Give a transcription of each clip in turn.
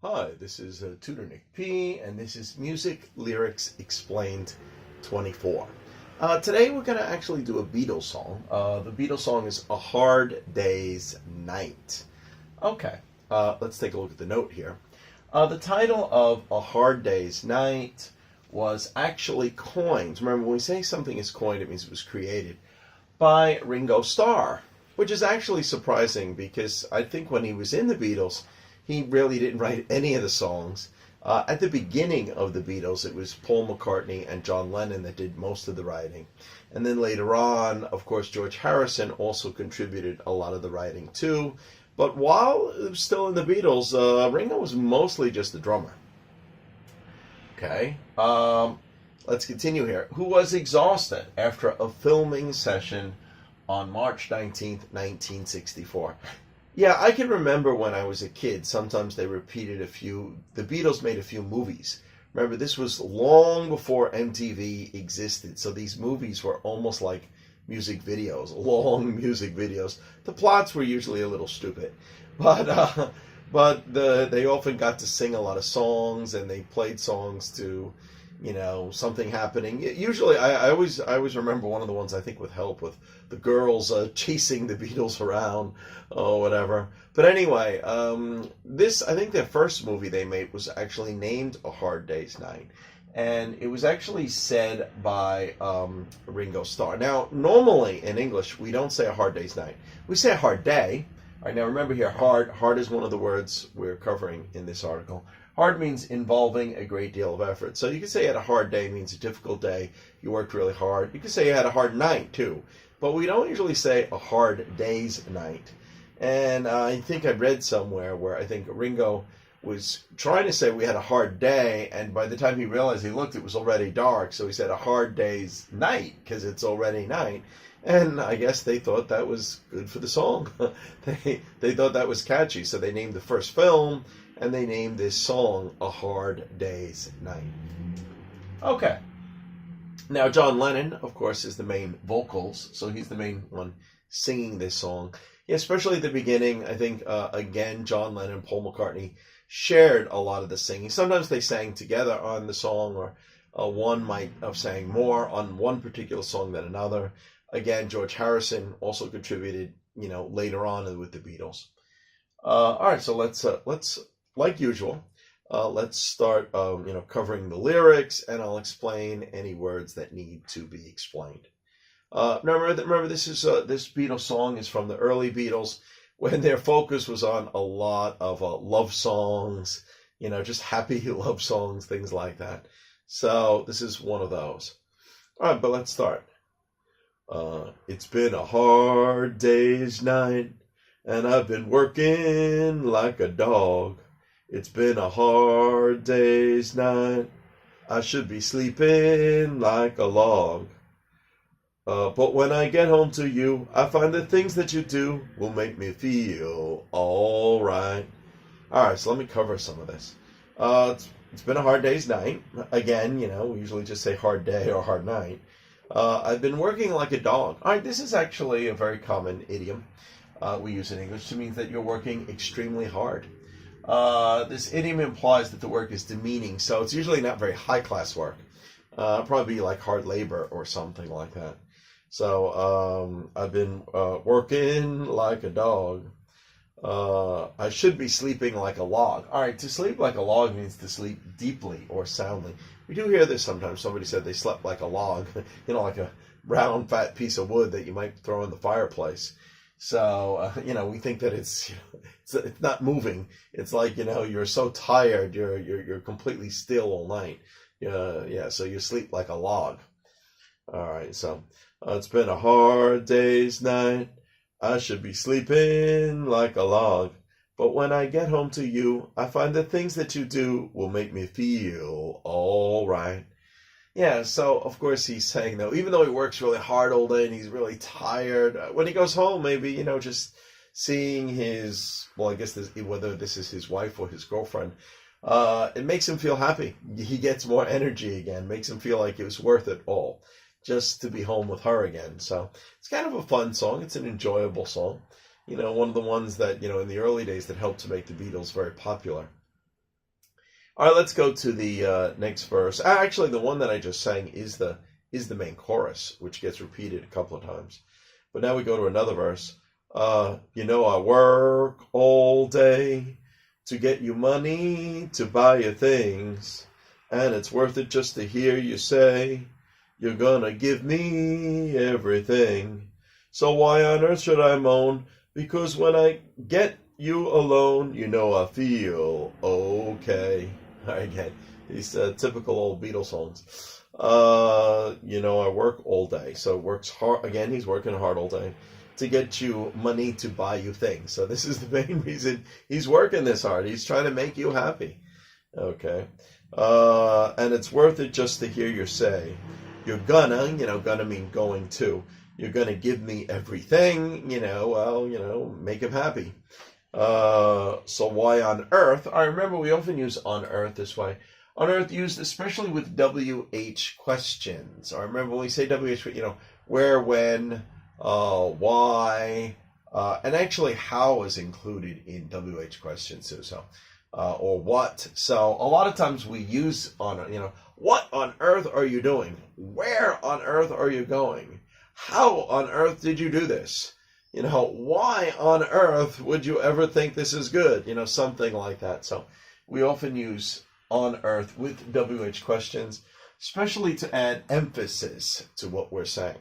Hi, this is Tutor Nick P, and this is Music Lyrics Explained 24. Today we're going to actually do a Beatles song. The Beatles song is A Hard Day's Night. Okay, let's take a look at the note here. The title of A Hard Day's Night was actually coined. Remember, when we say something is coined, it means it was created by Ringo Starr, which is actually surprising because I think when he was in the Beatles, he really didn't write any of the songs. At the beginning of the Beatles, it was Paul McCartney and John Lennon that did most of the writing. And then later on, of course, George Harrison also contributed a lot of the writing too. But while it was still in the Beatles, Ringo was mostly just a drummer. Okay, let's continue here. Who was exhausted after a filming session on March 19th, 1964. Yeah, I can remember when I was a kid, sometimes they repeated the Beatles made a few movies. Remember, this was long before MTV existed, so these movies were almost like music videos, long music videos. The plots were usually a little stupid, but they often got to sing a lot of songs, and they played songs to, something happening. Usually, I always remember one of the ones, I think with help, with the girls chasing the Beatles around or whatever. But anyway, I think their first movie they made was actually named A Hard Day's Night. And it was actually said by Ringo Starr. Now, normally in English, we don't say a hard day's night. We say a hard day. All right, now remember here, hard is one of the words we're covering in this article. Hard means involving a great deal of effort. So you could say you had a hard day means a difficult day. You worked really hard. You could say you had a hard night too. But we don't usually say a hard day's night. And I think I read somewhere where I think Ringo was trying to say we had a hard day, and by the time he realized he looked, it was already dark. So he said a hard day's night because it's already night. And I guess they thought that was good for the song. They thought that was catchy. So they named the first film, and they named this song A Hard Day's Night. Okay. Now, John Lennon, of course, is the main vocals, so he's the main one singing this song. Yeah, especially at the beginning, I think, again, John Lennon and Paul McCartney shared a lot of the singing. Sometimes they sang together on the song, or one might have sang more on one particular song than another. Again, George Harrison also contributed, later on with the Beatles. All right, so let's like usual, let's start, covering the lyrics, and I'll explain any words that need to be explained. Now remember, this Beatles song is from the early Beatles, when their focus was on a lot of love songs, just happy love songs, things like that. So this is one of those. All right, but let's start. It's been a hard day's night, and I've been working like a dog. It's been a hard day's night. I should be sleeping like a log. But when I get home to you, I find the things that you do will make me feel all right. All right, so let me cover some of this. It's been a hard day's night. Again, we usually just say hard day or hard night. I've been working like a dog. All right, this is actually a very common idiom we use in English to mean that you're working extremely hard. This idiom implies that the work is demeaning, so it's usually not very high-class work. Probably like hard labor or something like that. So I've been working like a dog. I should be sleeping like a log. All right, to sleep like a log means to sleep deeply or soundly. We do hear this sometimes. Somebody said they slept like a log, like a round, fat piece of wood that you might throw in the fireplace. So, we think that it's not moving. It's like, you're so tired, you're completely still all night. Yeah, so you sleep like a log. All right, so it's been a hard day's night. I should be sleeping like a log. But when I get home to you, I find the things that you do will make me feel all right. Yeah, so of course he's saying, though, even though he works really hard all day and he's really tired, when he goes home, maybe, just seeing I guess whether this is his wife or his girlfriend, it makes him feel happy. He gets more energy again, makes him feel like it was worth it all just to be home with her again. So it's kind of a fun song. It's an enjoyable song. One of the ones that, in the early days that helped to make the Beatles very popular. All right, let's go to the next verse. Actually, the one that I just sang is the main chorus, which gets repeated a couple of times. But now we go to another verse. You know, I work all day to get you money to buy you things, and it's worth it just to hear you say you're gonna give me everything. So why on earth should I moan? Because when I get you alone, you know I feel okay. Again, these typical old Beatles songs. You know, I work all day. So works hard. Again, he's working hard all day to get you money to buy you things. So this is the main reason he's working this hard. He's trying to make you happy. Okay. And it's worth it just to hear you say, you're gonna, gonna mean going to. You're gonna give me everything, well, make him happy. So why on earth? I remember we often use on earth this way. On earth used especially with WH questions. I remember when we say WH, where, when, why, and actually how is included in WH questions too. So, or what. So a lot of times we use on, what on earth are you doing? Where on earth are you going? How on earth did you do this? Why on earth would you ever think this is good? Something like that. So we often use on earth with WH questions, especially to add emphasis to what we're saying.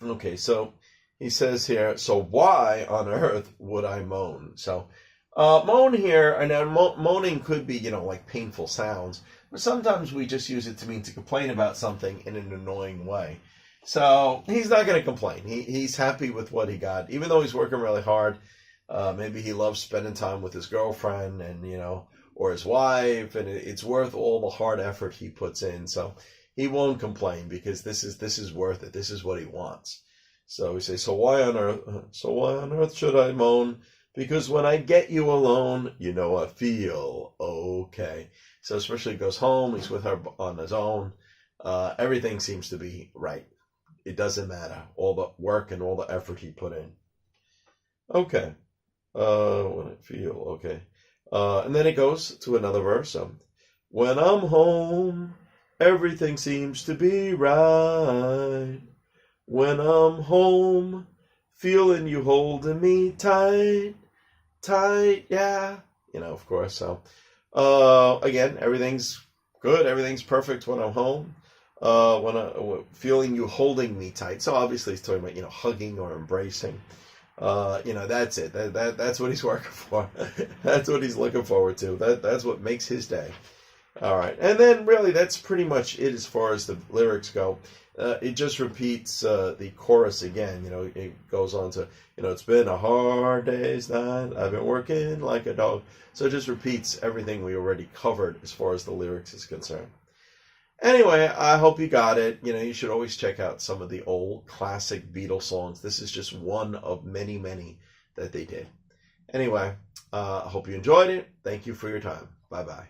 Okay, so he says here, so why on earth would I moan? So moan here, and now moaning could be, like painful sounds, but sometimes we just use it to mean to complain about something in an annoying way. So he's not going to complain. He's happy with what he got, even though he's working really hard. Maybe he loves spending time with his girlfriend and, or his wife, and it's worth all the hard effort he puts in. So he won't complain because this is worth it. This is what he wants. So we say, so why on earth should I moan? Because when I get you alone, I feel okay. So especially he goes home, he's with her on his own. Everything seems to be right. It doesn't matter. All the work and all the effort he put in. Okay. When I feel okay. And then it goes to another verse. When I'm home, everything seems to be right. When I'm home, feeling you holding me tight, yeah. Of course. So, again, everything's good. Everything's perfect when I'm home. When I feeling you holding me tight. So obviously he's talking about, hugging or embracing. That's it. That's what he's working for. That's what he's looking forward to. That's what makes his day. All right. And then really that's pretty much it as far as the lyrics go. It just repeats the chorus again. It goes on to, it's been a hard day's night. I've been working like a dog. So it just repeats everything we already covered as far as the lyrics is concerned. Anyway, I hope you got it. You should always check out some of the old classic Beatles songs. This is just one of many, many that they did. Anyway, I hope you enjoyed it. Thank you for your time. Bye-bye.